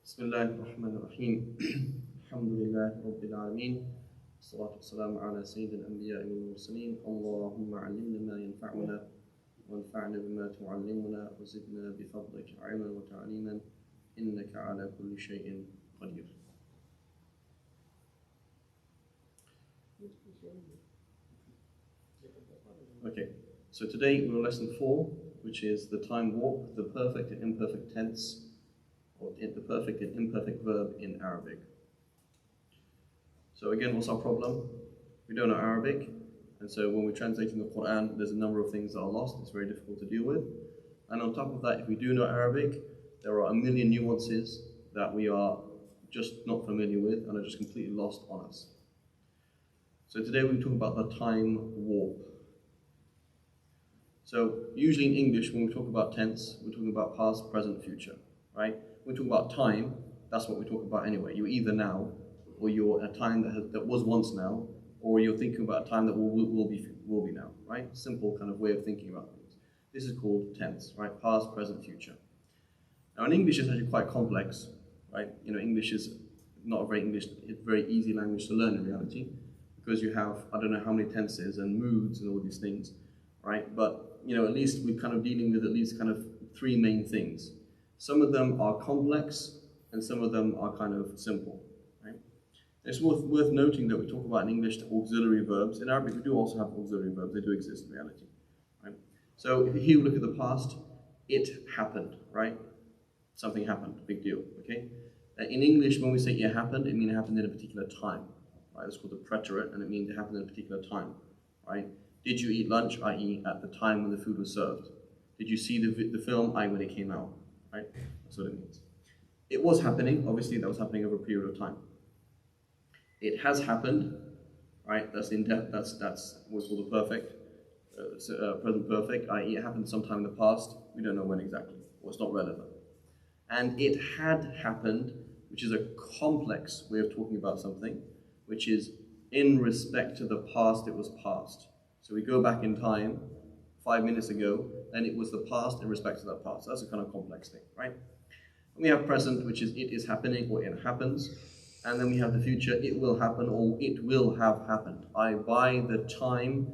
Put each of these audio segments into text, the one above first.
بسم الله الرحمن الرحيم الحمد لله رب العالمين والصلاة والسلام على سيد الأنبياء والمرسلين اللهم علمنا ما ينفعنا وانفعنا بما تعلمنا وزدنا بفضلك علما وتعليما إنك على كل شيء قدير. Okay, so today we're on lesson 4, which is the time warp, the perfect and imperfect tense, or the perfect and imperfect verb in Arabic. So again, what's our problem? We don't know Arabic, and so when we're translating the Quran, there's a number of things that are lost. It's very difficult to deal with. And on top of that, if we do know Arabic, there are a million nuances that we are just not familiar with and are just completely lost on us. So today we talk about the time warp. So usually in English, when we talk about tense, we're talking about past, present, future, right? When we talk about time, that's what we talk about anyway. You're either now, or you're a time that was once now, or you're thinking about a time that will be now, right? Simple kind of way of thinking about things. This is called tense, right? Past, present, future. Now in English, it's actually quite complex, right? You know, English is not a very easy language to learn in reality, because you have, I don't know how many tenses and moods and all these things, right? But you know, at least we're kind of dealing with at least kind of three main things. Some of them are complex, and some of them are kind of simple, right? It's worth noting that we talk about in English auxiliary verbs. In Arabic, we do also have auxiliary verbs. They do exist in reality, right? So if you look at the past, it happened, right? Something happened, big deal, okay? In English, when we say it happened, it means it happened in a particular time, right? It's called the preterite, and it means it happened in a particular time, right? Did you eat lunch, i.e. at the time when the food was served? Did you see the film, i.e. when it came out, right? That's what it means. It was happening, obviously that was happening over a period of time. It has happened, right? That's what's called the perfect, present perfect, i.e. it happened sometime in the past, we don't know when exactly, or it's not relevant. And it had happened, which is a complex way of talking about something, which is in respect to the past, it was past. So we go back in time, 5 minutes ago, and it was the past in respect to that past. That's a kind of complex thing, right? And we have present, which is it is happening or it happens. And then we have the future, it will happen or it will have happened. By the time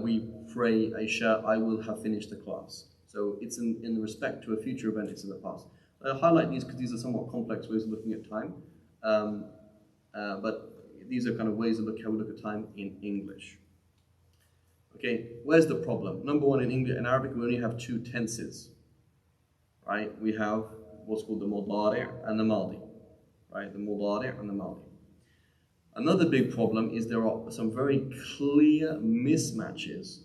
we pray Isha, I will have finished the class. So it's in respect to a future event, it's in the past. I highlight these because these are somewhat complex ways of looking at time. But these are kind of ways of how we look at time in English. Okay, where's the problem? Number one, in Arabic, we only have two tenses, right? We have what's called the mudari' and the madi, right? The mudari' and the madi. Another big problem is there are some very clear mismatches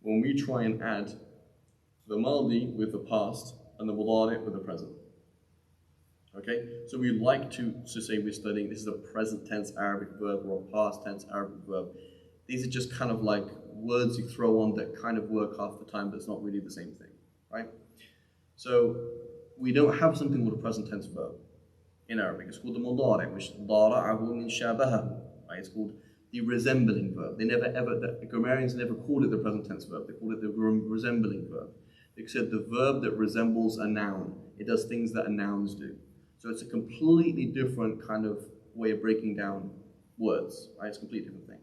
when we try and add the madi with the past and the mudari' with the present. Okay, so we like to say we're studying, this is a present tense Arabic verb or a past tense Arabic verb. These are just kind of like words you throw on that kind of work half the time, but it's not really the same thing, right? So we don't have something called a present tense verb in Arabic. It's called the mudari', which dara'ahu min shabahahu, right? It's called the resembling verb. The grammarians never called it the present tense verb. They called it the resembling verb. They said the verb that resembles a noun. It does things that nouns do. So it's a completely different kind of way of breaking down words, right? It's a completely different thing.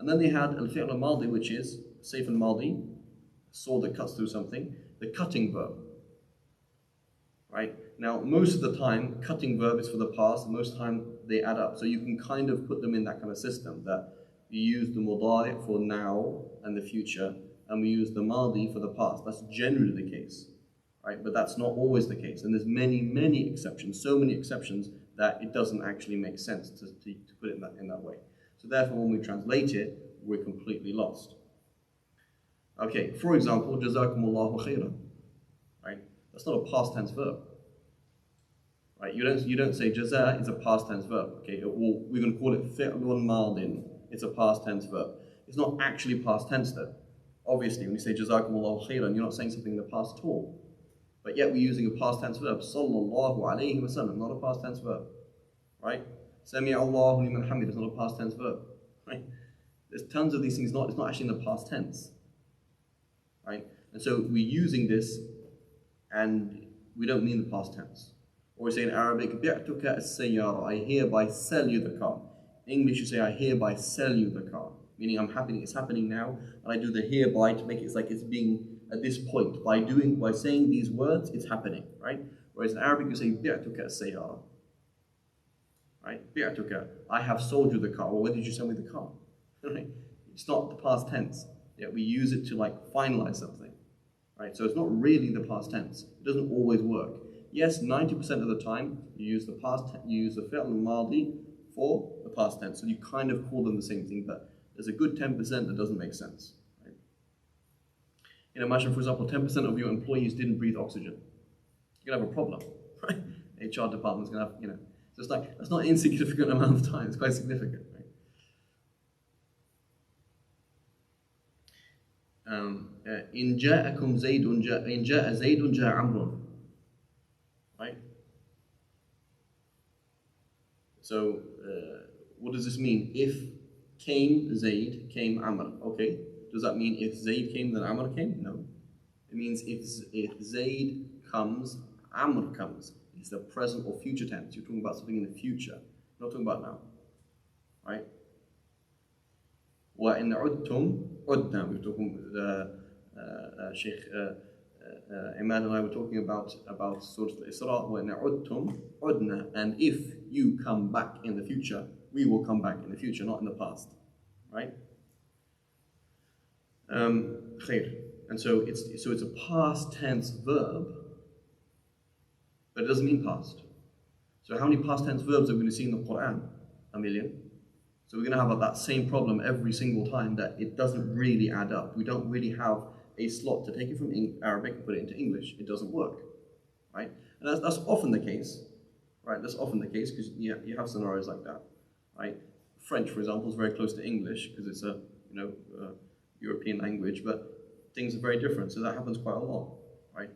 And then they had al-fi'l al-madi, which is sayf al-madi, saw that cuts through something, the cutting verb, right? Now, most of the time, cutting verb is for the past, and most of the time they add up. So you can kind of put them in that kind of system, that you use the mudari' for now and the future, and we use the madi for the past. That's generally the case, right? But that's not always the case, and there's many, many exceptions, so many exceptions that it doesn't actually make sense to put it in that way. So therefore, when we translate it, we're completely lost. Okay, for example, Jazakumullahu khairan, right? That's not a past tense verb, right? You don't say jaza is a past tense verb. Okay, we're going to call it fi'lun madin. It's a past tense verb. It's not actually past tense though. Obviously, when you say Jazakumullahu khairan, you're not saying something in the past at all. But yet we're using a past tense verb. Sallallahu alayhi wa sallam, not a past tense verb, right? Sami Allahu liman hamid is not a past tense verb, right? There's tons of these things, it's not actually in the past tense, right? And so we're using this and we don't mean the past tense. Or we say in Arabic, بِعْتُكَ السَّيَّارَةَ, I hereby sell you the car. In English you say, I hereby sell you the car. Meaning it's happening now, and I do the hereby to make it like it's being at this point. By saying these words, it's happening, right? Whereas in Arabic you say, بِعْتُكَ السَّيَّارَةَ. Right? بِعْتُكَ, I have sold you the car. Well, when did you sell me the car? Right? It's not the past tense. Yet we use it to like finalize something. Right? So it's not really the past tense. It doesn't always work. Yes, 90% of the time you use the fi'l al-madi for the past tense. So you kind of call them the same thing, but there's a good 10% that doesn't make sense. Right? Imagine, for example, 10% of your employees didn't breathe oxygen. You're gonna have a problem, right? HR department's gonna have, so it's like, that's not an insignificant amount of time, it's quite significant, right? إن جاءكم زيد إن جاء زيد جاء عمرو. Right? So, what does this mean? If came Zayd, came Amr. Okay. Does that mean if Zayd came, then Amr came? No. It means if Zayd comes, Amr comes. It's the present or future tense. You're talking about something in the future. You're not talking about now. Right? وَإِنْ عُدْتُمْ عُدْنَا. We're talking Sheikh Imad and I were talking about Surah Al-Isra, وَإِنْ عُدْتُمْ عُدْنَا. And if you come back in the future, we will come back in the future, not in the past. Right? Khair. And so it's a past tense verb, but it doesn't mean past. So how many past tense verbs are we going to see in the Quran? 1 million. So we're going to have that same problem every single time, that it doesn't really add up. We don't really have a slot to take it from Arabic and put it into English. It doesn't work, right? And that's often the case, right? That's often the case because you have scenarios like that, right? French, for example, is very close to English because it's a European language, but things are very different. So that happens quite a lot, right?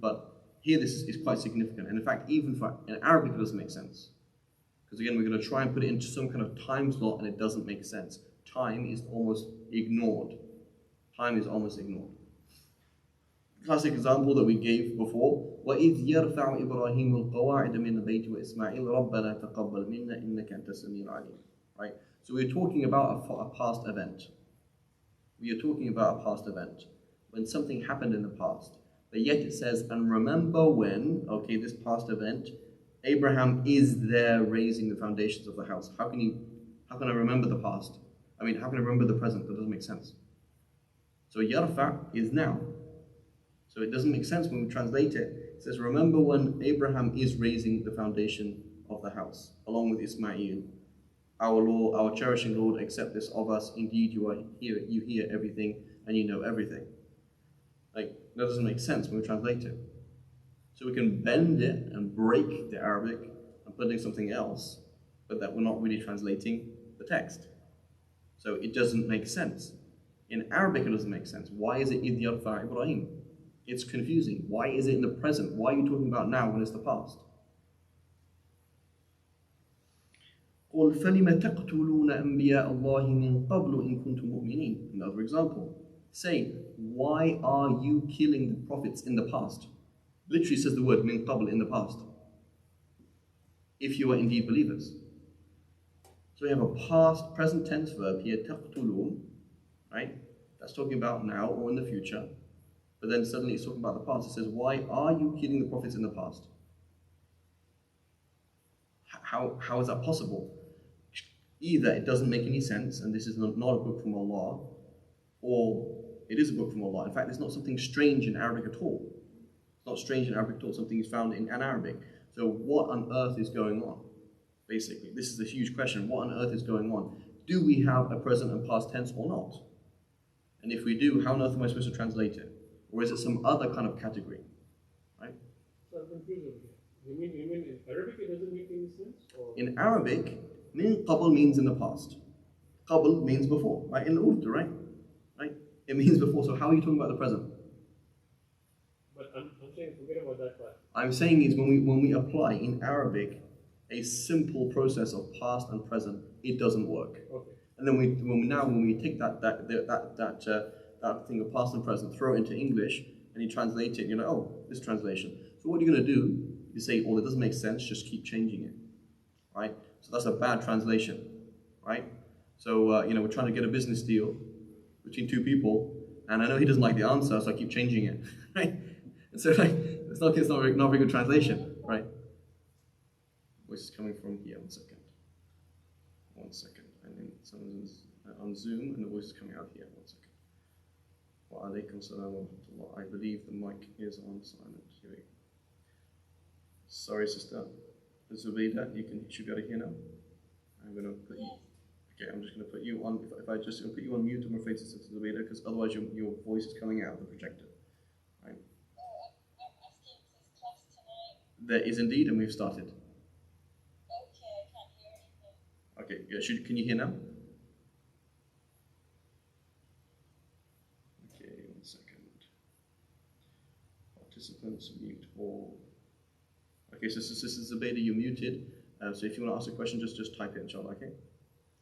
But here this is quite significant, and in fact, even in Arabic, it doesn't make sense. Because again, we're going to try and put it into some kind of time slot, and it doesn't make sense. Time is almost ignored. Time is almost ignored. Classic example that we gave before. وَإِذْ يَرْفَعُ إِبْرَاهِيمُ الْقَوَاعِدَ مِنَ الْبَيْتِ وَإِسْمَاعِيلُ رَبَّنَا تَقَبَّلْ مِنَّا إِنَّكَ أَنْتَ السَّمِيعُ الْعَلِيمُ. Right? So we're talking about a past event. We are talking about a past event. When something happened in the past. But yet it says, and remember when, okay, this past event, Abraham is there raising the foundations of the house. How can I remember the past? I mean, how can I remember the present? That doesn't make sense. So yarfa is now. So it doesn't make sense when we translate it. It says, remember when Abraham is raising the foundation of the house, along with Ismail. Our Lord, our cherishing Lord, accept this of us. Indeed, you hear everything, and you know everything. Like, that doesn't make sense when we translate it. So we can bend it and break the Arabic and put in something else, but that we're not really translating the text. So it doesn't make sense. In Arabic, it doesn't make sense. Why is it إِذْ يَرْفَعُ إِبْرَاهِيمُ? It's confusing. Why is it in the present? Why are you talking about now when it's the past? قُلْ فَلِمَ تَقْتُلُونَ أَنْبِيَاءَ اللَّهِ مِنْ قَبْلُ إِن كُنْتُمْ مُؤْمِنِينَ. Another example. Say, why are you killing the prophets in the past? Literally says the word min qabl in the past. If you are indeed believers. So we have a past, present tense verb here, taqtulun, right? That's talking about now or in the future. But then suddenly it's talking about the past. It says, why are you killing the prophets in the past? How is that possible? Either it doesn't make any sense, and this is not a book from Allah, or it is a book from Allah. In fact, it's not something strange in Arabic at all. It's not strange in Arabic at all, something is found in Arabic. So what on earth is going on? Basically, this is a huge question. What on earth is going on? Do we have a present and past tense or not? And if we do, how on earth am I supposed to translate it? Or is it some other kind of category? Right? So I'm confused. You mean in Arabic it doesn't make any sense? Or? In Arabic, min qabl means in the past. Qabl means before, right? In Urdu, right? It means before, so how are you talking about the present? But I'm saying forget about that part. I'm saying is when we apply in Arabic a simple process of past and present, it doesn't work. Okay. And then when we take that thing of past and present, throw it into English, and you translate it, you're like, oh, this translation. So what you're going to do you say, oh, it doesn't make sense, just keep changing it, right? So that's a bad translation, right? So, we're trying to get a business deal between two people, and I know he doesn't like the answer, so I keep changing it, right? And so, it's not a very good translation, right? Voice is coming from here, 1 second. 1 second. And then someone's on Zoom, and the voice is coming out here, 1 second. Wa alaikum salam wa rahmatullah. I believe the mic is on silent. Here we go. Sorry, sister. Zubaydah, you should be able to hear now. I'm going to put you. Okay, I'm just going to put you on. If I just put you on mute, I'm afraid, sister Zubaydah, because otherwise your voice is coming out of the projector. Right? There is indeed, and we've started. Okay, I can't hear anything. Okay, yeah, can you hear now? Okay, 1 second. Participants mute all. Okay, so Sister Zubaydah, you're muted. So if you want to ask a question, just type it, inshallah, okay?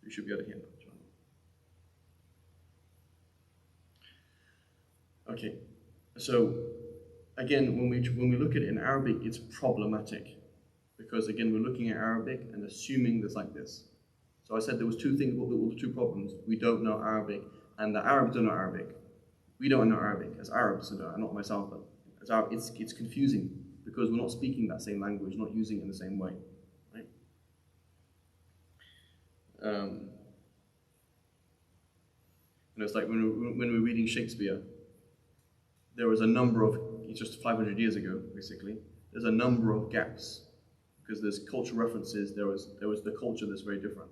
You should be able to hear now, inshallah. Okay, so again, when we look at it in Arabic, it's problematic. Because again, we're looking at Arabic and assuming there's like this. So I said there was two things, what were the two problems? We don't know Arabic, and the Arabs don't know Arabic. We don't know Arabic, as Arabs, not myself, but as Arab, it's confusing because we're not speaking that same language, not using it in the same way, right? It's like when we're reading Shakespeare, there was a number of, it's just 500 years ago, basically, there's a number of gaps because there's cultural references, there was the culture that's very different,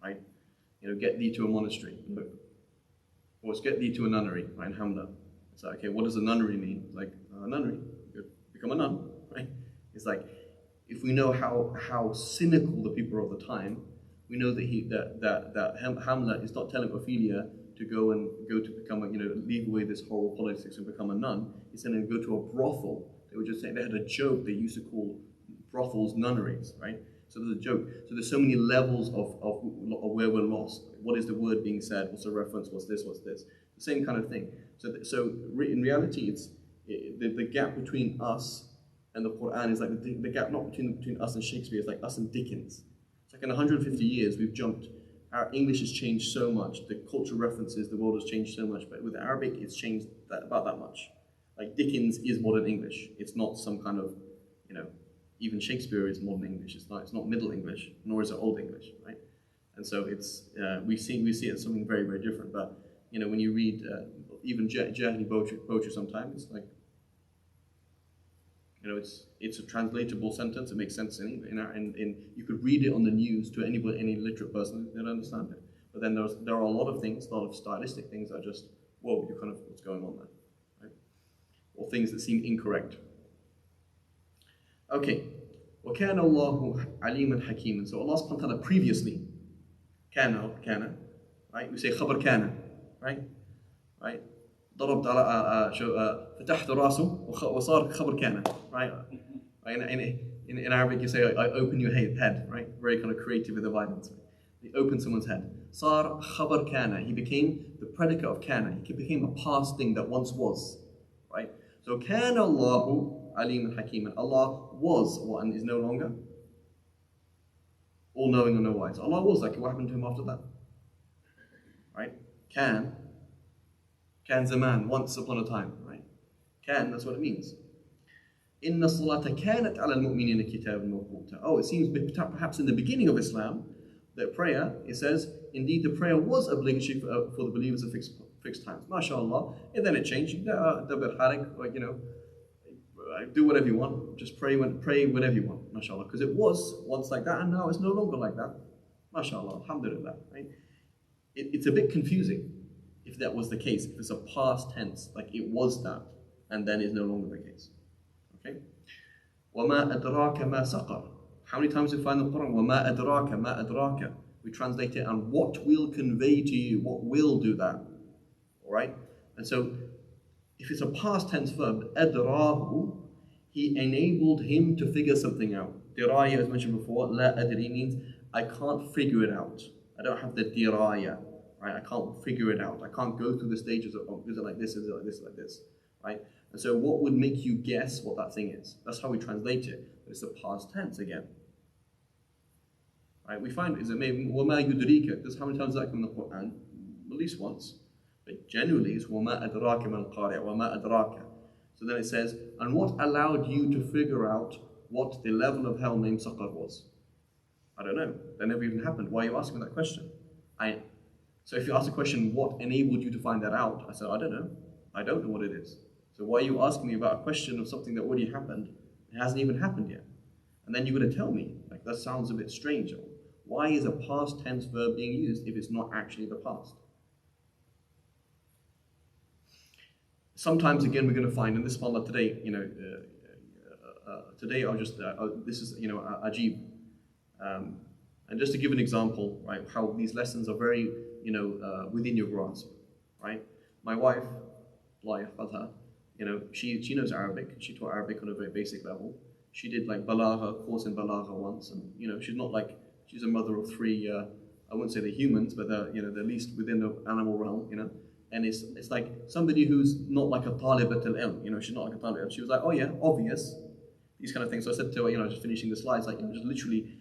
right? Get thee to a monastery, or it's get thee to a nunnery, right, in Hamlet. It's like, okay, what does a nunnery mean? It's like, a nunnery, you become a nun, right? It's like, if we know how cynical the people are of the time, we know that Hamlet is not telling Ophelia to go to become leave away this horrible politics and become a nun. He's saying to go to a brothel. They were just saying, they had a joke they used to call brothels nunneries, right? So there's a joke. So there's so many levels of where we're lost. What is the word being said? What's the reference? What's this? What's this? The same kind of thing. So in reality, it's the gap between us and the Quran is like the gap not between us and Shakespeare. It's like us and Dickens. It's like in 150 years we've jumped. Our English has changed so much. The cultural references, the world has changed so much. But with Arabic, it's changed about that much. Like Dickens is modern English. It's not some kind of, even Shakespeare is modern English. It's not Middle English, nor is it Old English, right? And so it's we see it as something very, very different. But when you read even Jahili poetry, sometimes it's like it's a translatable sentence. It makes sense in you could read it on the news to anybody, any literate person, they'd understand it. But then there are a lot of things, a lot of stylistic things that are just, whoa, you're kind of, what's going on there, right? Or things that seem incorrect. Okay, وَكَانَ اللَّهُ عَلِيمًا حَكِيمًا. So Allah subhanahu wa ta'ala previously, kana, right? We say khabar kana, right? ضربت على فتحت راسه وصار خبر كان, right? In Arabic you say I open your head, right? Very kind of creative with the violence. He opened someone's head. صار خبر كان. He became the predicate of kana. He became a past thing that once was, right? So كان الله عليما حكيما. Allah was what and is no longer all knowing or no wise. Allah was, like what happened to him after that, right? Can zaman, once upon a time, right? Can, that's what it means. Inna salata kanat ala al-mu'minina kitaban mawquta. Oh, it seems perhaps in the beginning of Islam, that prayer, it says, indeed the prayer was obligatory for the believers at fixed times. MashaAllah. And then it changed. Like, do whatever you want. Just pray whenever you want. MashaAllah. Because it was once like that, and now it's no longer like that. MashaAllah. Alhamdulillah. Right? It's a bit confusing. If that was the case, if it's a past tense, like it was that, and then is no longer the case. Okay? وَمَا أَدْرَاكَ مَا سَقَرَ. How many times we find the Quran? وَمَا أَدْرَاكَ مَا أَدْرَاكَ. We translate it, and what will convey to you, what will do that. Alright? And so, if it's a past tense verb, أَدْرَاهُ, he enabled him to figure something out. Diraya, as mentioned before, لَا أَدْرِي means, I can't figure it out. I don't have the diraya. Right? I can't figure it out. I can't go through the stages of, is it like this, like this, right? And so what would make you guess what that thing is? That's how we translate it. But It's the past tense again. Right? We find is it maybe وَمَا يُدْرِيكَ. This how many times does that come in the Quran? At least once. But generally it's وَمَا أَدْرَاكَ مَا الْقَارِعُ وَمَا أَدْرَاكَ. So then it says, and what allowed you to figure out what the level of hell named Saqar was? I don't know. That never even happened. Why are you asking that question? So if you ask the question, what enabled you to find that out? I said, I don't know. I don't know what it is. So why are you asking me about a question of something that already happened? It hasn't even happened yet. And then you're going to tell me, like, that sounds a bit strange. Why is a past tense verb being used if it's not actually the past? Sometimes, again, we're going to find, and this subhanAllah today, today I'll just, this is, ajib. And just to give an example, right, how these lessons are very, within your grasp, right? My wife, Allah yahfadha, she knows Arabic. She taught Arabic on a very basic level. She did like balagha, course in balagha once, and she's not like, she's a mother of three, I wouldn't say they're humans, but they're least within the animal realm, And it's like somebody who's not like a talibat al-ilm, she's not like a talibat. She was like, oh yeah, obvious, these kind of things. So I said to her, just finishing the slides, like, just literally,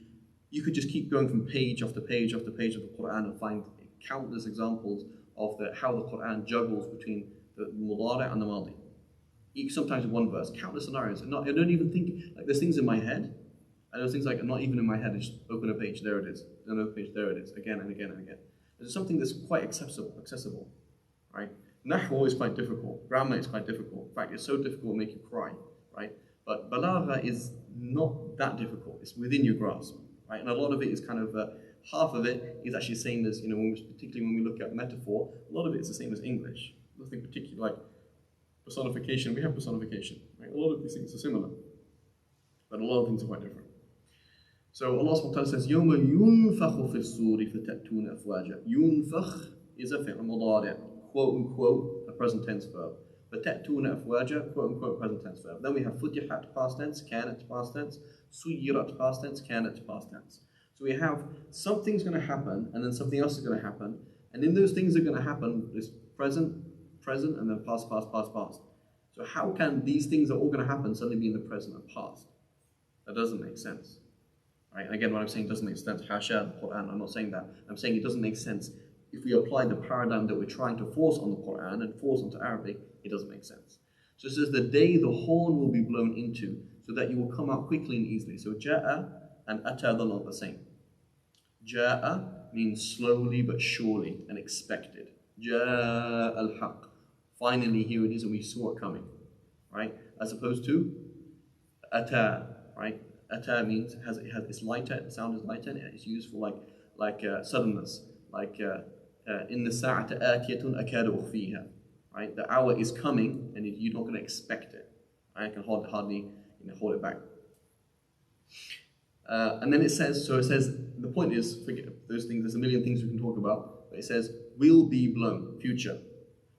you could just keep going from page after page after page of the Quran and find countless examples of how the Quran juggles between the mudari' and the madi. Sometimes one verse, countless scenarios. And I don't even think, like, there's things in my head, and there's things like not even in my head. I just open a page, there it is. Another page, there it is. Again and again and again. There's something that's quite accessible, right? Nahwu is quite difficult. Grammar is quite difficult. In fact, it's so difficult to make you cry, right? But balagha is not that difficult. It's within your grasp, right? And a lot of it is kind of, half of it is actually the same as, particularly when we look at metaphor, a lot of it is the same as English. Nothing particular, like personification, we have personification, right? A lot of these things are similar, but a lot of things are quite different. So Allah subhanahu wa ta'ala says, يَوْمَ يُنْفَخُ فِي الصُّورِ فَتَأْتُونَ أَفْوَاجًا. Yunfakh is a fi'l mudari', quote unquote, a present tense verb. فَتَأْتُونَ أَفْوَاجًا, quote unquote, present tense verb. Then we have futihat, past tense, kanat, past tense, suyirat, past tense, kanat, past tense. So we have something's going to happen, and then something else is going to happen, and in those things that are going to happen is present, and then past, past, past, past. So how can these things that are all going to happen suddenly be in the present and past? That doesn't make sense. Right? Again, what I'm saying doesn't make sense. Hasha, the Quran, I'm not saying that. I'm saying it doesn't make sense. If we apply the paradigm that we're trying to force on the Quran and force onto Arabic, it doesn't make sense. So it says the day the horn will be blown into, so that you will come out quickly and easily. So ja'a and ata, they're not the same. Ja'a means slowly but surely and expected. Ja'a al-haq. Finally, here it is, and we saw it coming, right? As opposed to ata, right? Ata means it's lighter. The sound is lighter, and it's used for like suddenness, like in the sa'ata atiyatun akadu ukhfiha, right? The hour is coming, and you're not going to expect it. I can hardly hold it back. And then it says, the point is, forget those things. There's a million things we can talk about, but it says will be blown, future.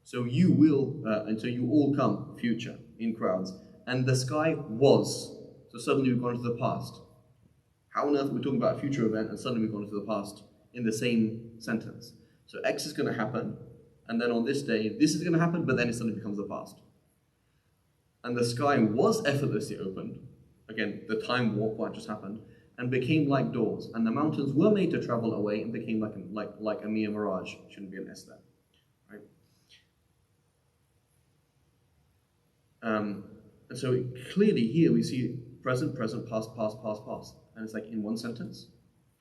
So you will, and so you all come, future, in crowds. And the sky was. So suddenly we've gone into the past. How on earth are we talking about a future event and suddenly we've gone into the past in the same sentence? So X is going to happen, and then on this day, this is going to happen, but then it suddenly becomes the past. And the sky was effortlessly opened. Again, the time warp, what just happened, and became like doors. And the mountains were made to travel away and became like a mere mirage. Shouldn't be an S there. And so clearly here we see present, past, past, past, past. And it's like in one sentence.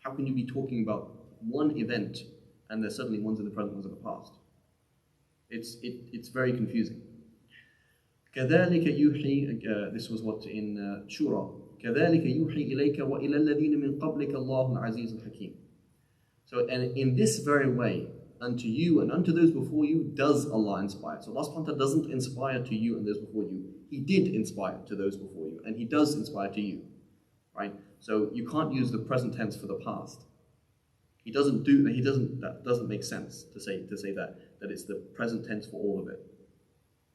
How can you be talking about one event and there's suddenly one's in the present, one's in the past? It's very confusing. كذلك يوحي, this was what in Shura. كذلك يوحي إليك وإلى الذين من قبلك الله العزيز الحكيم. So, and in this very way, unto you and unto those before you does Allah inspire. So Allah subhanahu wa ta'ala doesn't inspire to you and those before you. He did inspire to those before you, and He does inspire to you, right? So you can't use the present tense for the past. That doesn't make sense to say that it's the present tense for all of it,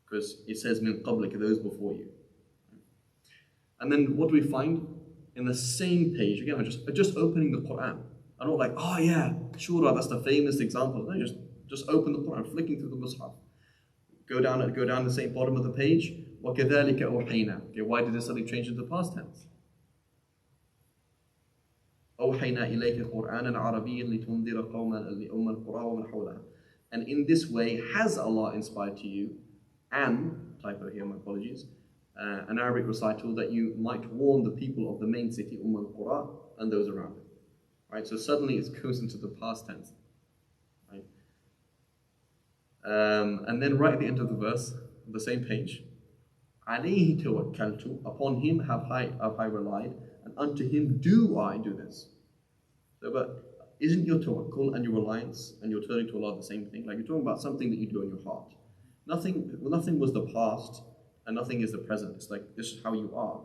because it says min qablika, those before you. And then what do we find in the same page? Again, just opening the Quran. I'm not like, oh yeah, Shura, that's the famous example. No, just open the Quran, flicking through the Mus'haf. Go down the same bottom of the page. وَكَذَلِكَ أُوحِينَا. Okay, why did it suddenly change into the past tense? أوحينا إليك قرآنا عربيا لتنذر قوما لأم القرى ومن حولها. And in this way has Allah inspired to you typo here, my apologies, an Arabic recital that you might warn the people of the main city, al-Qura, and those around it. Right? So suddenly it goes into the past tense. Right? And then right at the end of the verse, the same page, عَلَيْهِ تَوَكَّلْتُ, upon him have I relied, and unto him do I do this. So, but isn't your tawakkul and your reliance and your turning to Allah the same thing? Like, you're talking about something that you do in your heart. Nothing was the past and nothing is the present. It's like, this is how you are,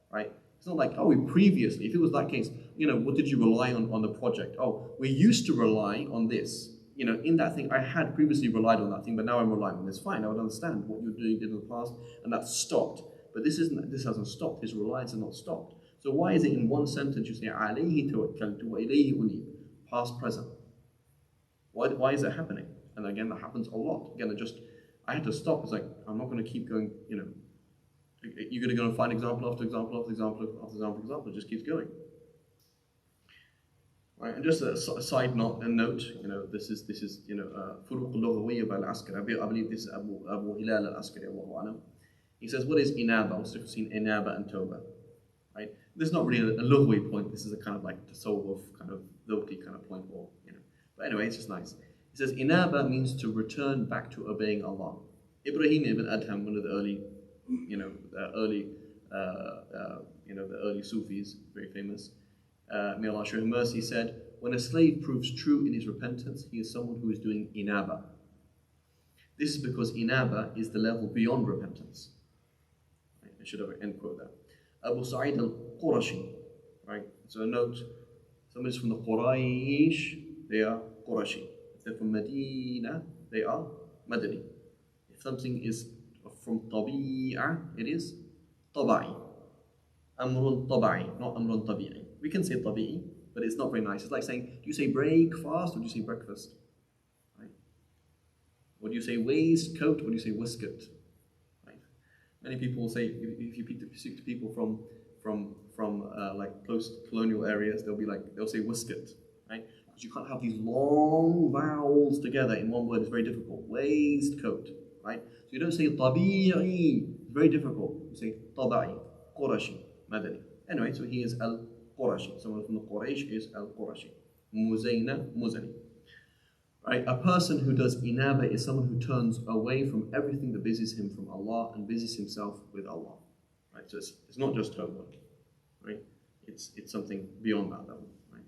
right? It's not like, oh, previously, if it was that case, what did you rely on the project? Oh, we used to rely on this. In that thing, I had previously relied on that thing, but now I'm relying on this. Fine, I would understand what you did in the past, and that stopped. But this hasn't stopped. His reliance has not stopped. So why is it in one sentence you say, عَلَيْهِ تَوَكَّلْتُ وَإِلَيْهِ أُنِيبُ, past, present? Why is that happening? And again, that happens a lot. Again, I had to stop. It's like, I'm not going to keep going, you're going to go and find example after example after example after example after example. It just keeps going. Right, and just a side note, this is فروق اللغوية بالعسكري. I believe this is Abu Hilal al-Askari, Allahu A'lam. He says, what is inaba? What's the difference between inaba and tawbah? Right? This is not really a lugwi point. This is a kind of like tasawwuf, kind of dhawti kind of point, But anyway, it's just nice. He says, inaba means to return back to obeying Allah. Ibrahim ibn Adham, one of the early, the early Sufis, very famous. May Allah show him mercy, said, when a slave proves true in his repentance, he is someone who is doing inaba. This is because inaba is the level beyond repentance. Right? I should have an end quote there. Abu Sa'id al-Qurashi, right? So a note, somebody's from the Quraysh, they are Qurashi. If they're from Medina, they are Madani. If something is from Tabi'ah, it is Taba'i. Amrun Taba'i, not Amrun Tabi'i. We can say Tabi'i, but it's not very nice. It's like saying, do you say breakfast or do you say breakfast? Right? Or do you say waistcoat or do you say waistcoat? Right? Many people will say, if you speak to people from like post-colonial areas, they'll say waistcoat, right? Because you can't have these long vowels together in one word. It's very difficult. Waistcoat, right? So you don't say Tabi'i. It's very difficult. You say Taba'i, Qurashi, Madani. Anyway, so he is Al-Qurashi. Someone from the Quraysh is Al-Qurashi. Muzayna, Muzani. Right? A person who does inaba is someone who turns away from everything that busies him from Allah and busies himself with Allah. Right? So it's not just homework. Right? It's something beyond that level. Right?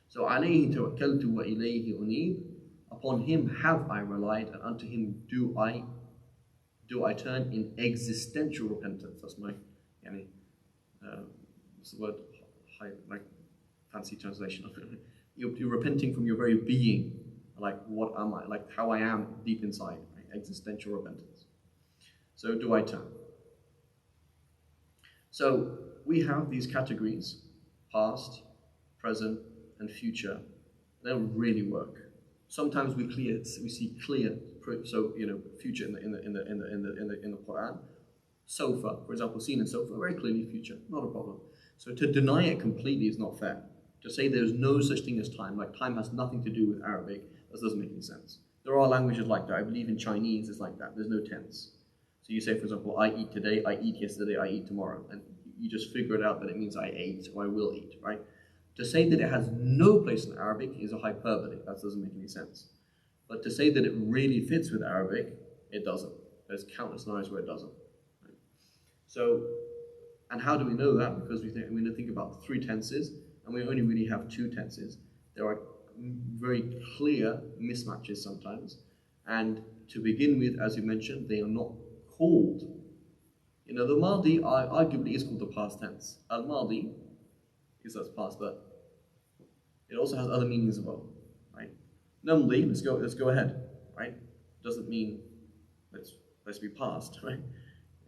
So alayhi tawakkaltu wa ilayhi unib. Upon him have I relied, and unto him do I turn in existential repentance. That's my what's the word? Like fancy translation of it. You're repenting from your very being, like what am I, like how I am deep inside, right? Existential repentance. So do I turn? So we have these categories: past, present, and future. They don't really work. Sometimes we see clear, so future in the Quran. Sofa, for example, seen in sofa, very clearly future, not a problem. So to deny it completely is not fair. To say there's no such thing as time, like time has nothing to do with Arabic, that doesn't make any sense. There are languages like that. I believe in Chinese it's like that. There's no tense. So you say, for example, I eat today, I eat yesterday, I eat tomorrow. And you just figure it out that it means I ate or I will eat, right? To say that it has no place in Arabic is a hyperbole. That doesn't make any sense. But to say that it really fits with Arabic, it doesn't. There's countless scenarios where it doesn't. Right? So, and how do we know that? Because we think about 3 tenses, and we only really have 2 tenses. There are very clear mismatches sometimes. And to begin with, as you mentioned, they are not called. The Madi arguably is called the past tense. Al-Madi is that's past, but it also has other meanings as well, right? Namely, let's go ahead, right? Doesn't mean let's be past, right?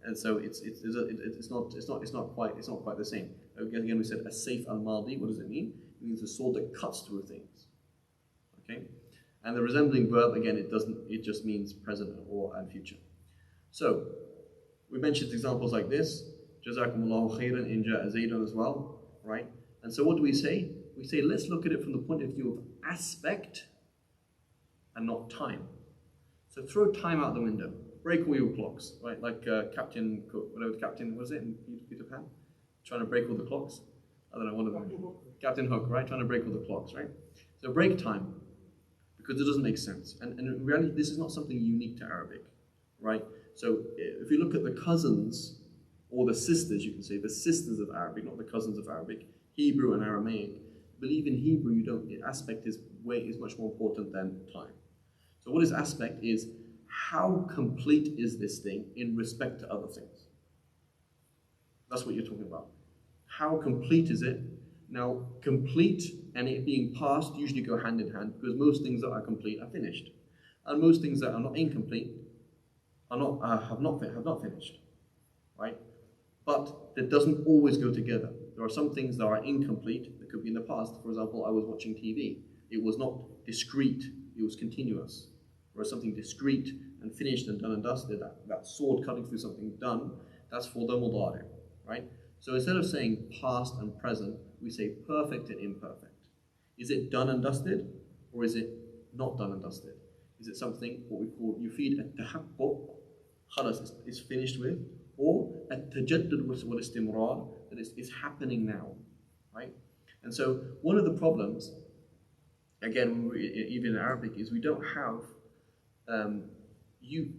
And so it's not quite the same. Again, we said a saif al-madi. What does it mean? It means a sword that cuts through things. Okay, and the resembling verb again, it just means present and future. So we mentioned examples like this. Jazakumullahu khairan in ja'a Zaydun as well, right? And so what do we say? We say, let's look at it from the point of view of aspect and not time. So throw time out the window. Break all your clocks, right? Like Captain Cook, whatever the captain was it in Peter Pan? Trying to break all the clocks. I don't know, one of them. Captain Hook, right? Trying to break all the clocks, right? So break time, because it doesn't make sense. And in reality, this is not something unique to Arabic, right? So if you look at the cousins, or the sisters, you can say, the sisters of Arabic, not the cousins of Arabic, Hebrew and Aramaic. Believe in Hebrew, aspect is much more important than time. So what is aspect is, how complete is this thing in respect to other things? That's what you're talking about. How complete is it? Now, complete and it being past usually go hand in hand, because most things that are complete are finished, and most things that are not incomplete are have not finished, right? But that doesn't always go together. There are some things that are incomplete that could be in the past. For example, I was watching TV. It was not discrete, it was continuous. Whereas something discrete and finished and done and dusted, that sword cutting through something done, that's for the mudari, right? So instead of saying past and present, we say perfect and imperfect. Is it done and dusted, or is it not done and dusted? Is it something, what we call yufid at-tahaqquq, khalas, is finished with, or at-tajaddud wal-istimrar, that it's happening now, right? And so one of the problems, again, even in Arabic, is we don't have, you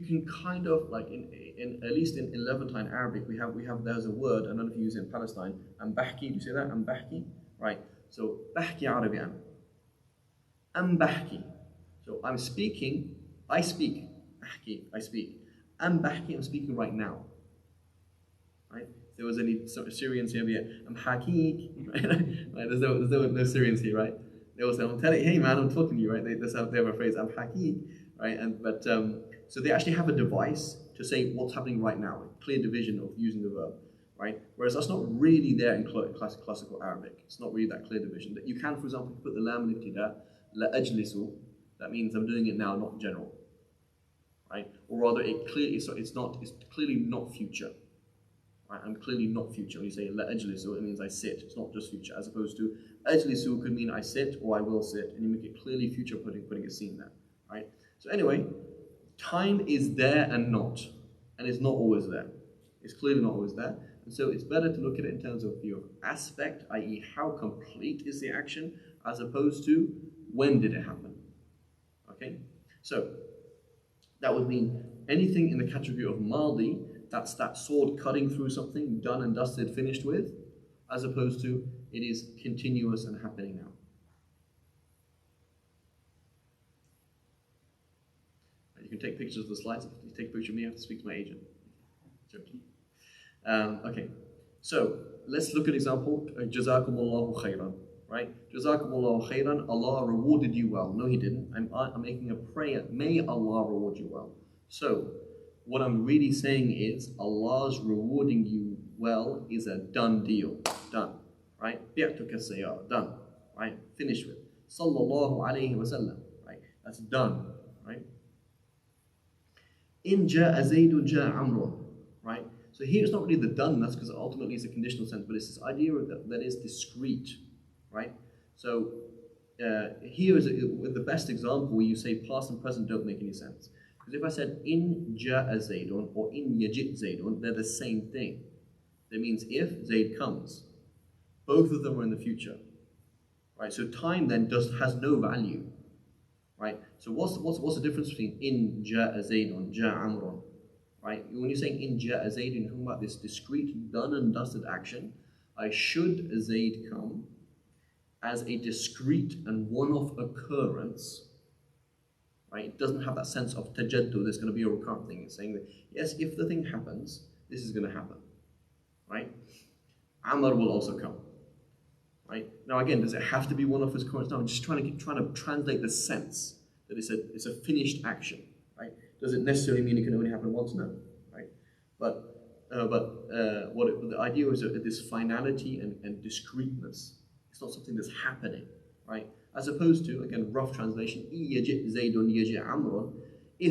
can kind of, like in at least in Levantine Arabic, we have there's a word, I don't know if you use it in Palestine, ambahki, do you say that? Ambahki? Right. So bahki Arabian. Ambahki. So I'm speaking, I speak. Ahki, I speak. Ambahki, I'm speaking right now. Right? If there was any sort of Syrians here, I'm haki. Right? There's no Syrians here, right? They will say, I'm telling you, hey man, I'm talking to you, right? They have a phrase, I'm haki, right? So they actually have a device to say what's happening right now, a clear division of using the verb, right? Whereas that's not really there in classical Arabic. It's not really that clear division. That you can, for example, put the lam al-ibtida, la ajlisu, that means I'm doing it now, not general, right? Or rather, it's clearly not future. Right? I'm clearly not future. When you say la ajlisu, it means I sit. It's not just future, as opposed to ajlisu could mean I sit or I will sit, and you make it clearly future, putting a scene there, right? So anyway, time is there and not, and it's not always there. It's clearly not always there, and so it's better to look at it in terms of view of aspect, i.e., how complete is the action, as opposed to when did it happen. Okay, so that would mean anything in the category of maldi. That's that sword cutting through something, done and dusted, finished with, as opposed to it is continuous and happening now. And you can take pictures of the slides. If you take a picture of me, I have to speak to my agent. Joking. Okay, so let's look at example. Jazakumullahu khairan, right? Jazakumullahu khairan. Allah rewarded you well. No, He didn't. I'm making a prayer. May Allah reward you well. So what I'm really saying is Allah's rewarding you well is a done deal. Done. Right? Bi'tuka sayyara. Done. Right? Finished with. Sallallahu alayhi wa sallam. Right? That's done. Right? In ja'a Zaydun ja'a Amrun. Right? So here it's not really the done, that's because ultimately it's a conditional sense, but it's this idea that is discrete. Right? So here is with the best example where you say past and present don't make any sense. Because if I said in ja'a Zaydun or in yajit Zaydun, they're the same thing. That means if Zayd comes, both of them are in the future. Right? So time then has no value. Right? So what's the difference between in ja'a Zaydun, ja'a Amrun? Right? When you're saying in ja'a Zaydun, you're talking about this discrete, done and dusted action. Should Zayd come as a discrete and one-off occurrence. Right? It doesn't have that sense of tajaddu, there's going to be a recurrent thing. It's saying that, yes, if the thing happens, this is going to happen. Right? Amr will also come. Right? Now again, does it have to be one of his occurrence? No, I'm just trying to translate the sense that it's a finished action. Right? Does it necessarily mean it can only happen once? No. Right? But the idea is that this finality and discreteness. It's not something that's happening. Right? As opposed to, again, rough translation, if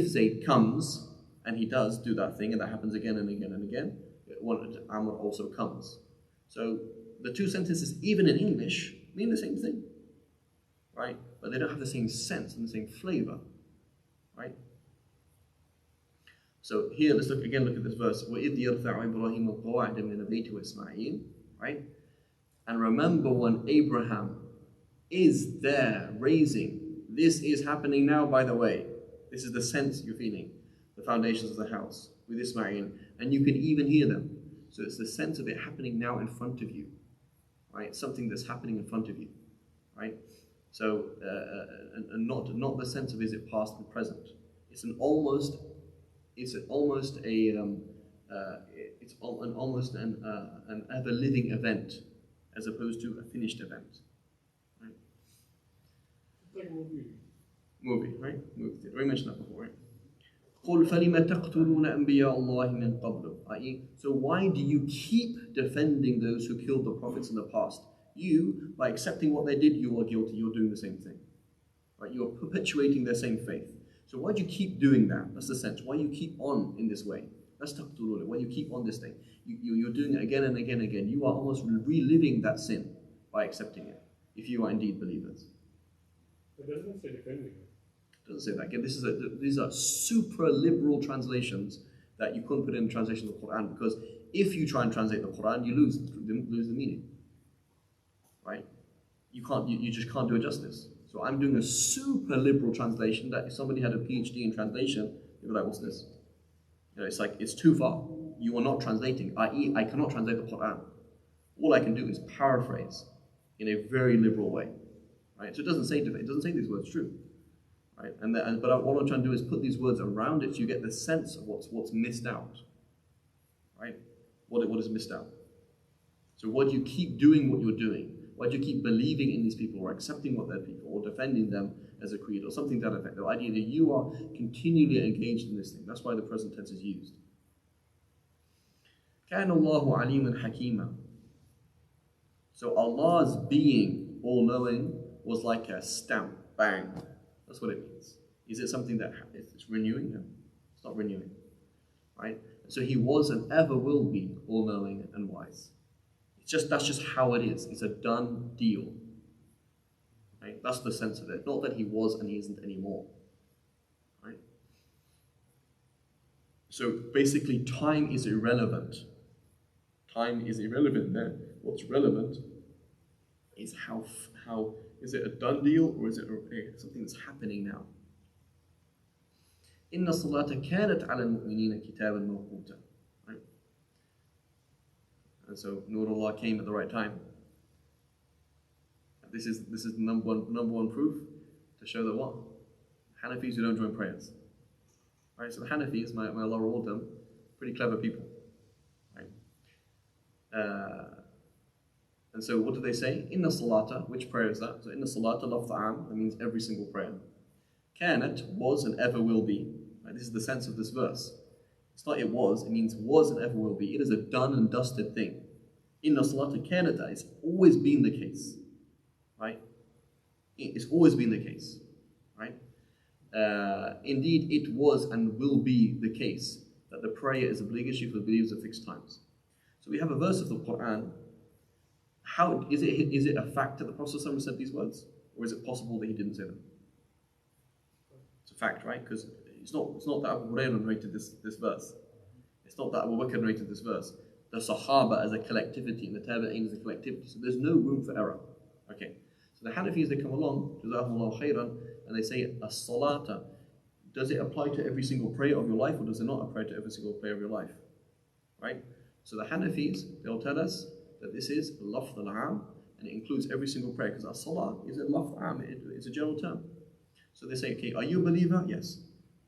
Zayd comes, and he does do that thing, and that happens again and again and again, Amr also comes. So the two sentences, even in English, mean the same thing, right? But they don't have the same sense and the same flavor, right? So here, let's look at this verse. وَإِذْ يَرْفَعُ إِبْرَاهِيمُ الْقَوَاعِدَ مِنَ الْبَيْتِ وَإِسْمَاعِيلُ, right? And remember when Abraham is there raising, this is happening now, by the way. This is the sense you're feeling, the foundations of the house with Ismail, and you can even hear them. So it's the sense of it happening now in front of you, right? Something that's happening in front of you, right? So, and not the sense of is it past and present. It's an almost an ever living event, as opposed to a finished event. Right? It's like a movie. Movie, right? Movie. We mentioned that before, right? قُلْ فَلِمَ تَقْتُلُونَ أَنْبِيَاءَ اللَّهِ مِنْ قَبْلُ, i.e., so why do you keep defending those who killed the prophets in the past? You, by accepting what they did, you are guilty. You're doing the same thing, right? You're perpetuating their same faith. So why do you keep doing that? That's the sense. Why you keep on in this way? That's taqtulun. Why you keep on this thing? You're doing it again and again and again. You are almost reliving that sin by accepting it, if you are indeed believers. It doesn't say defending it. It doesn't say that. Again, these are super liberal translations that you couldn't put in translation of the Quran, because if you try and translate the Quran, you lose the meaning. Right? You just can't do it justice. So I'm doing a super liberal translation that if somebody had a PhD in translation, they'd be like, what's this? You know, it's like, it's too far. You are not translating, i.e., I cannot translate the Quran. All I can do is paraphrase in a very liberal way. Right? So it doesn't say these words true. Right? But what I'm trying to do is put these words around it so you get the sense of what's missed out. Right? What is missed out. So why do you keep doing what you're doing? Why do you keep believing in these people, or accepting what they're people, or defending them as a creed, or something to that effect? The idea that you are continually engaged in this thing. That's why the present tense is used. كَانَ اللَّهُ عَلِيمًا حَكِيمًا. So Allah's being all-knowing was like a stamp, bang. That's what it means. Is it something that it's renewing? No, it's not renewing. Right? So He was and ever will be all-knowing and wise. That's just how it is. It's a done deal. Right? That's the sense of it. Not that He was and He isn't anymore. Right? So basically, time is irrelevant. Time is irrelevant there. What's relevant is how is it a done deal, or is it something that's happening now? إِنَّ الصَّلَاةَ كَانَتْ عَلَى الْمُؤْمِنِينَ كِتَابًا مَوْقُوتًا. And so Nurullah came at the right time. This is the number one proof to show that what? Hanafis who don't join prayers. Right? So the Hanafis, may Allah reward them, pretty clever people. Right? And so what do they say? Inna salata, which prayer is that? So inna salata lafz am, that means every single prayer. Kanat, was and ever will be. Right? This is the sense of this verse. It's not it means was and ever will be. It is a done and dusted thing. Inna salata kanata, it's always been the case. Right? It's always been the case. Right? Indeed, it was and will be the case that the prayer is obligatory for the believers at fixed times. So we have a verse of the Quran. How is it a fact that the Prophet ﷺ said these words, or is it possible that he didn't say them? It's a fact, right? Because it's not that Abu Hurairah narrated this verse. It's not that Abu Bakr narrated this verse. The Sahaba as a collectivity and the Tabi'een as a collectivity. So there's no room for error. Okay. So the Hanafis, they come along, Jazakumullahu khairan, and they say, as-salata, does it apply to every single prayer of your life, or does it not apply to every single prayer of your life? Right? So the Hanafis, they'll tell us that this is lafz al-am, and it includes every single prayer, because as-salah is a lafz am, it's a general term. So they say, okay, are you a believer? Yes.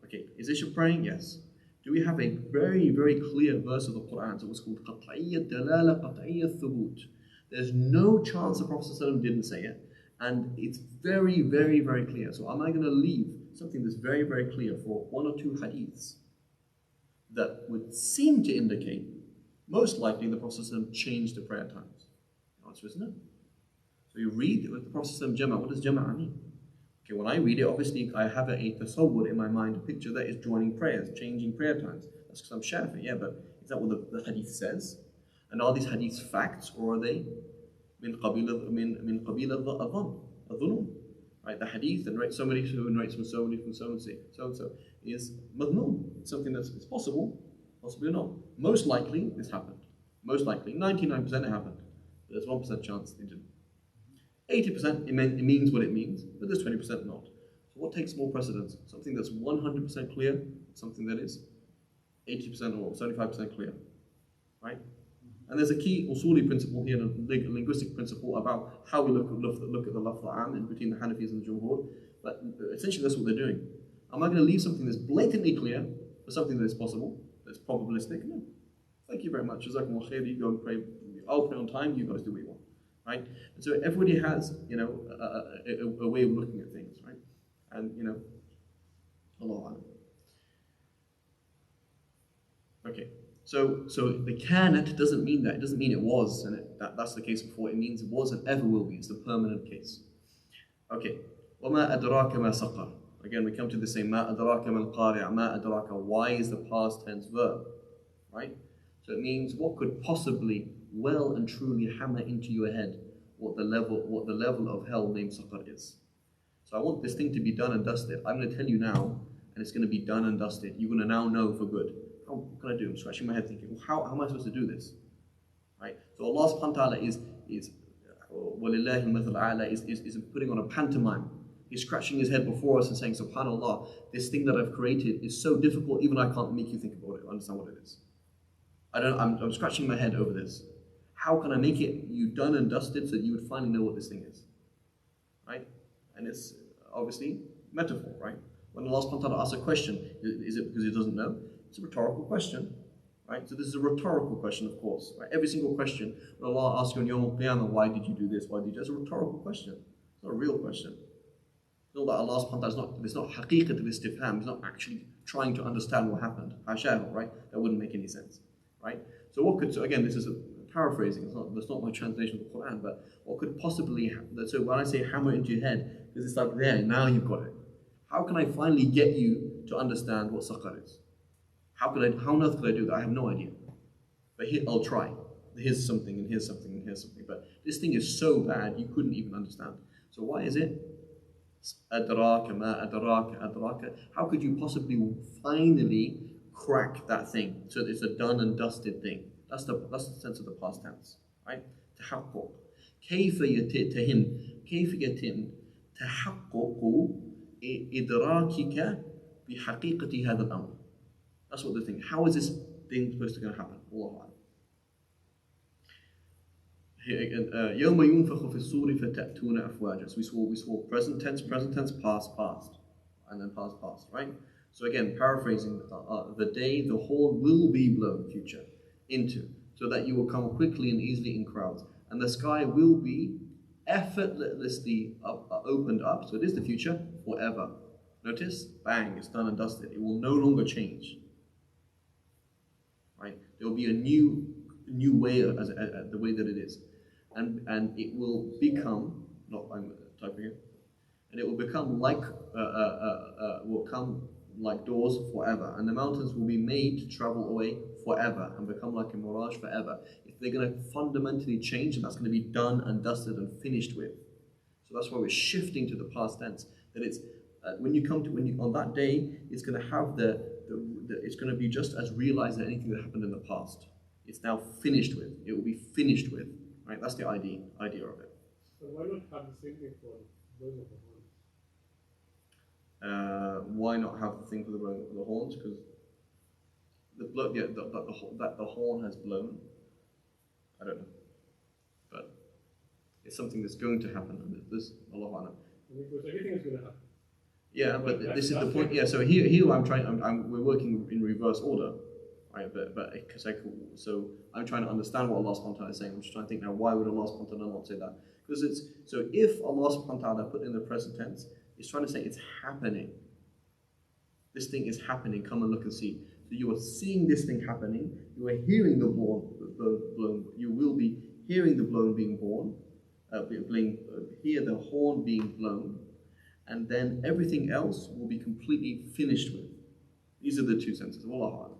Okay, is this your praying? Yes. Do we have a very, very clear verse of the Quran? So it's called qat'iyyat dalala, qat'iyyat thubut. There's no chance the Prophet ﷺ didn't say it, and it's very, very, very clear. So am I going to leave something that's very, very clear for one or two hadiths that would seem to indicate most likely the Prophet ﷺ changed the prayer times? The answer is no. So you read with the Prophet ﷺ jama'. What does jama' mean? Okay, when I read it, obviously I have a tasawwur in my mind, a picture that is joining prayers, changing prayer times. That's because I'm Shafi, yeah, but is that what the hadith says? And are these hadiths facts, or are they من قبيل الظنون. Right, the hadith and right, somebody who narrates from so and so is madnoon. It's something that's it's possible, possibly not. Most likely this happened. Most likely, 99% it happened. There's 1% chance it didn't. 80% it means what it means, but there's 20% not. So what takes more precedence? Something that's 100% clear, something that is 80% or 75% clear, right? And there's a key usuli principle here, a linguistic principle about how we look at the lafz am in between the Hanafis and the Jumhur. But essentially that's what they're doing. Am I going to leave something that's blatantly clear for something that is possible, that's probabilistic? No. Thank you very much. Jazakumullah khair. You go and pray. I'll pray on time. You guys do what you want, right? And so everybody has, a way of looking at things, right? And Allah Alam. Okay. So the kanat doesn't mean that. It doesn't mean it was, and that's the case before. It means it was and ever will be. It's the permanent case. Okay. وَمَا أَدْرَاكَ مَا سَقَرَ. Again, we come to the same مَا أَدْرَاكَ مَا الْقَارِعَ. مَا أَدْرَاكَ. Why is the past tense verb? Right? So it means what could possibly well and truly hammer into your head what the level of hell named Saqar is. So I want this thing to be done and dusted. I'm going to tell you now, and it's going to be done and dusted. You're going to now know for good. What can I do? I'm scratching my head thinking, well, how am I supposed to do this? Right? So Allah subhanahu wa ta'ala is وَلِلَّهِ الْمَثَلُ الْأَعْلَى is putting on a pantomime. He's scratching his head before us and saying, SubhanAllah, this thing that I've created is so difficult, even I can't make you think about it, understand what it is. I'm scratching my head over this. How can I make it you done and dusted so that you would finally know what this thing is? Right? And it's obviously metaphor, right? When Allah subhanahu wa ta'ala asks a question, is it because he doesn't know? It's a rhetorical question, right? So this is a rhetorical question, of course. Right? Every single question, when Allah asks you on Yawm al-Qiyamah, why did you do this? Why did you do this? It's a rhetorical question. It's not a real question. It's not that Allah subhanahu wa ta'ala it's not haqiqat al-istifham. He's not actually trying to understand what happened. Hashahu, right? That wouldn't make any sense, right? So again, this is a paraphrasing. That's not my translation of the Quran, but what could possibly happen? So when I say hammer into your head, because it's like there, now you've got it. How can I finally get you to understand what Saqar is? How on earth could I do that? I have no idea. But I'll try. Here's something, and here's something, and here's something. But this thing is so bad, you couldn't even understand. So why is it? Adraka, ma adraka, adraka. How could you possibly finally crack that thing so that it's a done and dusted thing? That's the sense of the past tense, right? تحقق. كيف يتم تحقق إدراكك بحقيقة هذا الأمر. That's what they think. How is this thing supposed to happen? Allahu A'lam. Here again, يوم ينفخ في الصور فتأتون أفواجا. So we saw present tense, past, and then past, right? So again, paraphrasing, the day the horn will be blown, future, into, so that you will come quickly and easily in crowds, and the sky will be effortlessly opened up. So it is the future forever. Notice, bang, it's done and dusted. It will no longer change. Right? There will be a new way as the way that it is, and it will become. I'm typing it, and it will become like doors forever, and the mountains will be made to travel away forever and become like a mirage forever. If they're going to fundamentally change, and that's going to be done and dusted and finished with. So that's why we're shifting to the past tense. That it's on that day, it's going to have it's going to be just as realized as anything that happened in the past. It's now finished with. It will be finished with. Right? That's the idea of it. So why not have the same thing for those of the horns? Why not have the thing for the horns? Because the horn has blown. I don't know, but it's something that's going to happen. And this Allah Alam. Because everything is going to happen. Yeah, but this is the point. Yeah, so here we're working in reverse order, right? So I'm trying to understand what Allah subhanahu wa ta'ala is saying. I'm just trying to think now, why would Allah subhanahu wa ta'ala not say that? Because if Allah subhanahu wa ta'ala put in the present tense, it's trying to say it's happening. This thing is happening, come and look and see. So you are seeing this thing happening, you are hearing the blown, you will be hearing the blown being born, hear the horn being blown, and then everything else will be completely finished with. These are the two senses. Wallahu a'lam.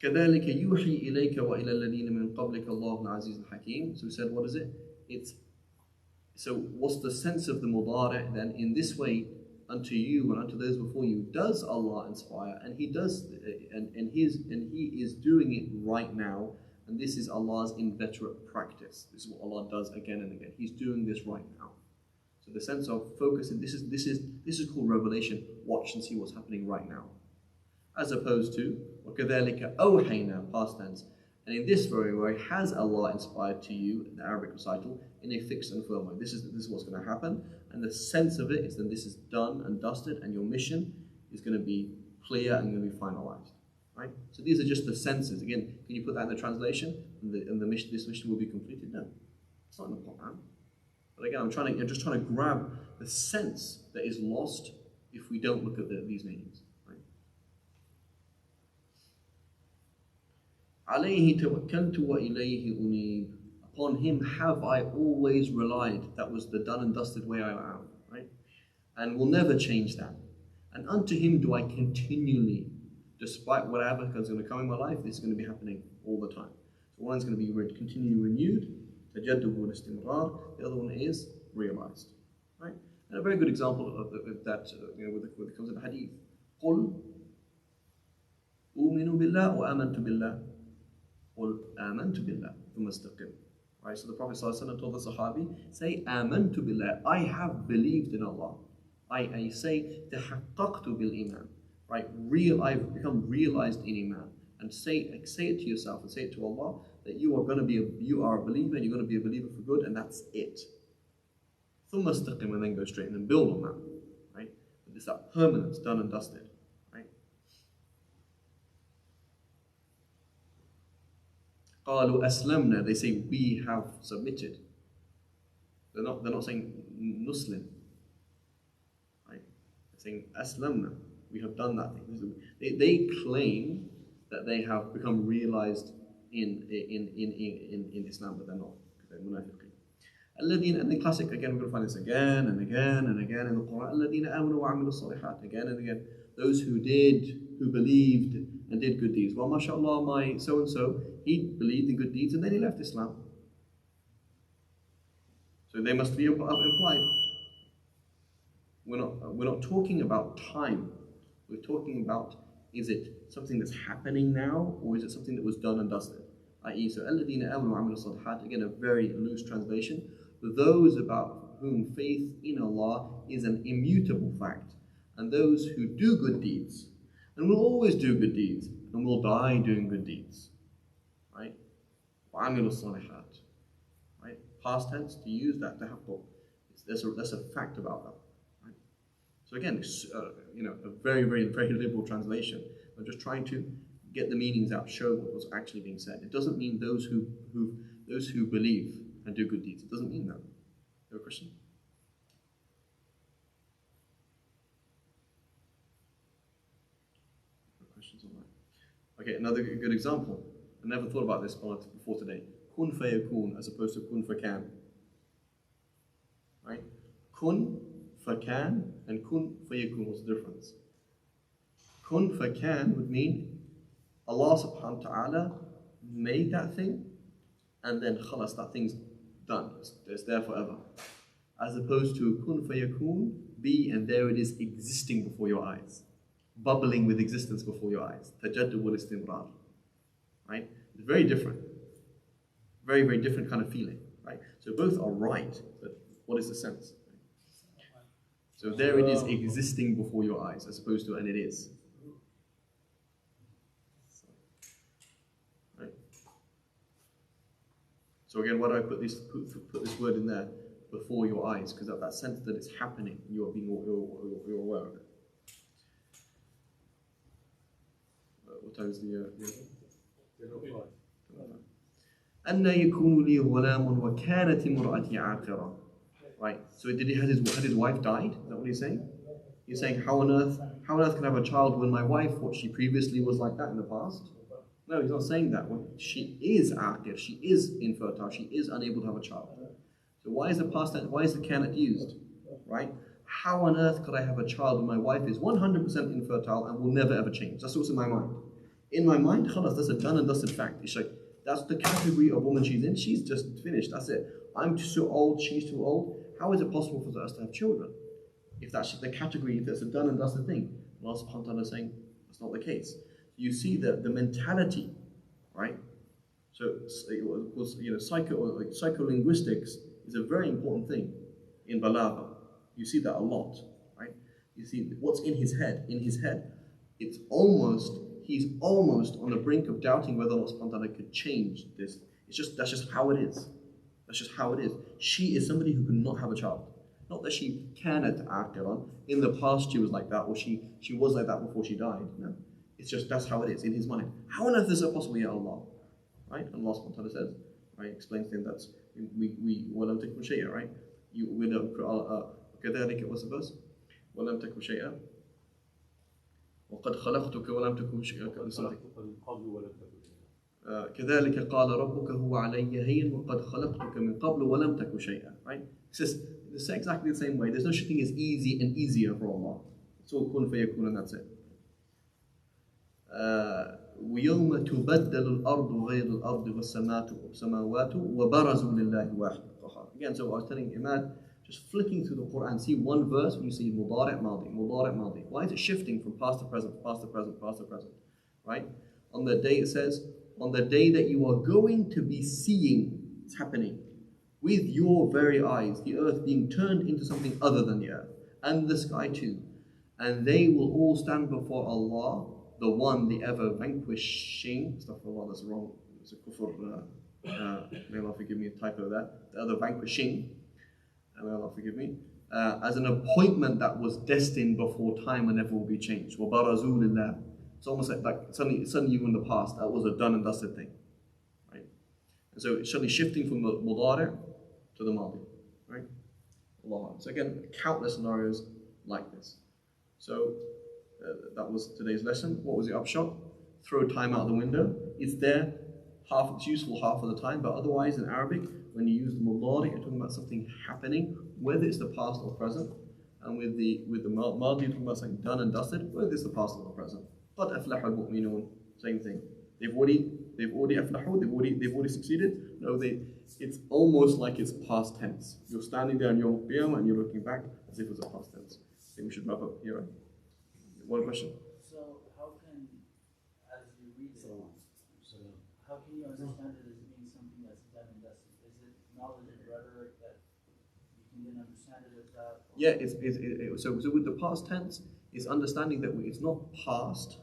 كذلك يوحي إليك وإلى الذين من قبلك الله العزيز الحكيم. So we said, what is it? So what's the sense of the mudari' then? In this way, unto you and unto those before you, does Allah inspire, and He does, and He is doing it right now, and this is Allah's inveterate practice. This is what Allah does again and again. He's doing this right now. So the sense of focusing, this is called revelation. Watch and see what's happening right now, as opposed to وَكَذَلِكَ أَوْحَيْنَا, past tense. And in this very way, has Allah inspired to you, the Arabic recital, in a fixed and firm way. This is what's going to happen, and the sense of it is that this is done and dusted, and your mission is going to be clear and going to be finalized. Right? So these are just the senses. Again, can you put that in the translation? And the mission, this mission will be completed? No, it's not in the Quran. But again, I'm just trying to grab the sense that is lost if we don't look at these meanings. عليه توكلت وإليه أنيب. Upon Him have I always relied. That was the done and dusted way I am, right? And will never change that. And unto Him do I continually, despite whatever is going to come in my life, this is going to be happening all the time. So one's going to be continually renewed, تجدد والاستمرار. The other one is realized, right? And a very good example of that, when it comes in the hadith. قل أؤمن بالله وآمنت بالله. قل آمنت بالله ثم استقم. Right, so the Prophet ﷺ told the Sahabi, say آمنت بالله, I have believed in Allah. I say تحققت بالإيمان. Right, I've become realized in Iman. And say it to yourself and say it to Allah that you are a believer and you're going to be a believer for good, and that's it. ثم استقم, and then go straight and then build on that. Right, but it's that permanence, done and dusted. قالوا أسلمنا, they say we have submitted. They're not saying Muslim, right? They're saying أسلمنا, we have done that thing. They claim that they have become realized in Islam, but they're not, because they're munafiqeen. الذين, and the classic, again we're going to find this again and again and again in the Quran. الذين آمنوا وعملوا الصالحات, again and again. Those who believed and did good deeds. Well, mashallah, my so-and-so, he believed in good deeds and then he left Islam. So they must be implied. We're not talking about time. We're talking about, is it something that's happening now, or is it something that was done and dusted? I.e., so الَّذِينَ آمَنُوا وَعَمِلُوا الصَّالِحَاتِ, again a very loose translation. Those about whom faith in Allah is an immutable fact, and those who do good deeds, and will always do good deeds, and will die doing good deeds. Right? وَعَمِلُوا الصَّالِحَاتِ. Right? Past tense, to use that tahaqqu. That's a fact about that. Right? So again, it's, a very, very, very liberal translation. I'm just trying to get the meanings out, show what was actually being said. It doesn't mean those who believe and do good deeds. It doesn't mean that. You have a question? Okay, another good example. I never thought about this before today. Kun fayakun as opposed to kun fakan. Right? Kun fakan and kun fayakun, what's the difference? Kun fakan would mean Allah subhanahu wa ta'ala made that thing and then khalas, that thing's done. It's there forever. As opposed to kun fayakun, be, and there it is existing before your eyes. Bubbling with existence before your eyes. Tajaddud wal istimrar. Right? It's very different. Very, very different kind of feeling. Right? So both are right, but what is the sense? So there it is existing before your eyes, as opposed to, and it is. Right? So again, why do I put this word in there, before your eyes? Because of that sense that it's happening, you're aware of it. What time is the أَنَّ يَكُونُ لِي غُلَامٌ وَكَانَتِ امْرَأَتِي عَاقِرًا. Right, so had his wife died? Is that what he's saying? He's saying, how on earth can I have a child when my wife, what she previously was like that in the past? No, he's not saying that. Well, she is aqir, she is infertile, she is unable to have a child. So why is the past tense, why is the kanat used? Right? How on earth could I have a child when my wife is 100% infertile and will never ever change? That's what's in my mind. In my mind, khalas, that's a done and dusted fact. It's like, that's the category of woman she's in. She's just finished. That's it. I'm too old. She's too old. How is it possible for us to have children? If that's the category, if that's a done and dusted thing. Allah subhanahu wa ta'ala is saying that's not the case. You see the mentality, right? So, psycholinguistics is a very important thing in balagha. You see that a lot, right? You see what's in his head. In his head, he's almost on the brink of doubting whether Allah subhanahu wa ta'ala could change this. That's just how it is. That's just how it is. She is somebody who could not have a child. Not that she cannot act on. In the past she was like that, or she was like that before she died. No. It's just that's how it is in his mind. How on earth is that possible, ya Allah? Right? And Allah subhanahu wa ta'ala says, right, explains to him that we وَلَمْ تَكُنْ شَيْئًا, right? كَذَلِكَ, what's the verse? وَلَمْ تَكُنْ شَيْئًا وَقَدْ خَلَقْتُكَ وَلَمْ تَكُنْ شَيْئًا كَذَلِكَ قَالَ رَبُّكَ هُوَ عَلَيَّ هَيِّنٌ وَقَدْ خَلَقْتُكَ مِنْ قَبْلُ وَلَمْ تَكُنْ شَيْئًا, right? It says exactly the same way. There's no such thing as easy and easier for Allah. It's all kun fayakun, and that's it. وَيَوْمَ تُبَدَّلُ الْأَرْضُ غَيْرُ الْأَرْضِ وَالسَّمَاوَاتُ وَبَرَزُوا لِلَّهِ وَاحِدٍ قَهَارٍ. Again, so I was telling Imad, just flicking through the Quran, see one verse when you see mudari' madi, mudari' madi. Why is it shifting from past to present, past to present, past to present? Right? On the day it says, on the day that you are going to be seeing, it's happening, with your very eyes, the earth being turned into something other than the earth, and the sky too. And they will all stand before Allah, the one, the ever vanquishing. Astaghfirullah, that's wrong. It's a kufr. May Allah forgive me a typo there. The other vanquishing. May Allah forgive me. As an appointment that was destined before time and never will be changed. وَبَرَزُوا لِلَّهِ. It's almost like suddenly you in the past, that was a done and dusted thing. Right? And so it's suddenly shifting from the mudari' to the madi. Right? Allah. So again, countless scenarios like this. So that was today's lesson. What was the upshot? Throw time out the window. It's there, it's useful half of the time, but otherwise in Arabic, when you use the mudari, you're talking about something happening, whether it's the past or present. And with the madi, you're talking about something done and dusted, whether it's the past or the present. قَدْ أَفْلَحَ الْمُؤْمِنُونَ, same thing. They've already aflahu, they've already succeeded. No, it's almost like it's past tense. You're standing there in your qiyam and you're looking back as if it was a past tense. I think we should wrap up here, right? One question. So how can, as you read it, how can you understand it as being something that's done and dusted? Is it knowledge and rhetoric that you can then understand it as that? Yeah, so with the past tense, it's understanding that it's not past,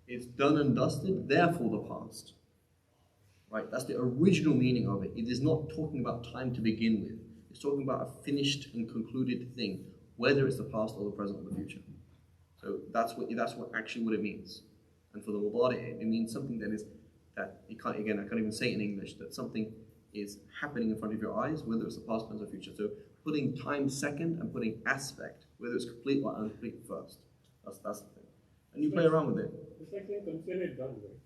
it's done and dusted, therefore the past. Right? That's the original meaning of it. It is not talking about time to begin with. It's talking about a finished and concluded thing, whether it's the past or the present or the future. So that's what actually what it means. And for the mudari, it means something that I can't even say it in English, that something is happening in front of your eyes, whether it's the past, present, or future. So putting time second and putting aspect, whether it's complete or incomplete first. That's the thing. And you play around with it. It's like saying consider it done, right?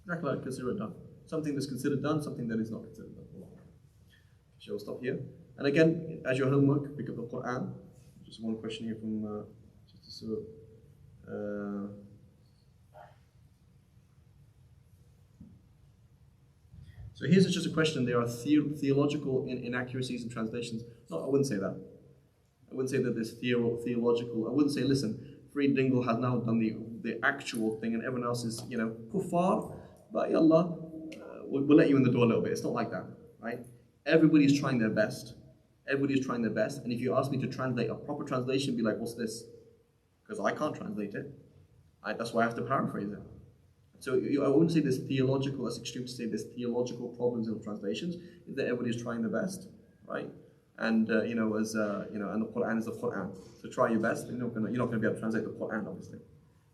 Exactly like consider it done. Something that's considered done, something that is not considered done. Shall we stop here? And again, as your homework, pick up the Quran. Just one question here from so here's just a question. There are theological inaccuracies in translations. No, I wouldn't say that. I wouldn't say that there's theological. I wouldn't say, listen, Farid Dingle has now done the actual thing and everyone else is, kuffar, but yallah, we'll let you in the door a little bit. It's not like that, right? Everybody's trying their best. Everybody's trying their best. And if you ask me to translate a proper translation, be like, what's this? Because I can't translate it. That's why I have to paraphrase it. So I wouldn't say there's theological, that's extreme to say there's theological problems in translations, is that everybody's trying their best, right? And and the Quran is the Quran. So try your best. You're not going to be able to translate the Quran, obviously,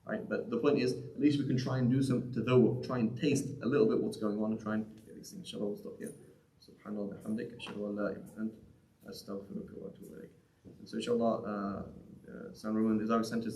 right? But the point is, at least we can try and do some tadawwur, try and taste a little bit what's going on and try and get these things. Inshallah, we'll stop here. Subhanallah, bihamdik, ashhadu an la ilaha illa anta, astaghfiruka wa atubu ilayk. And so inshallah, San Roman Islamic Centers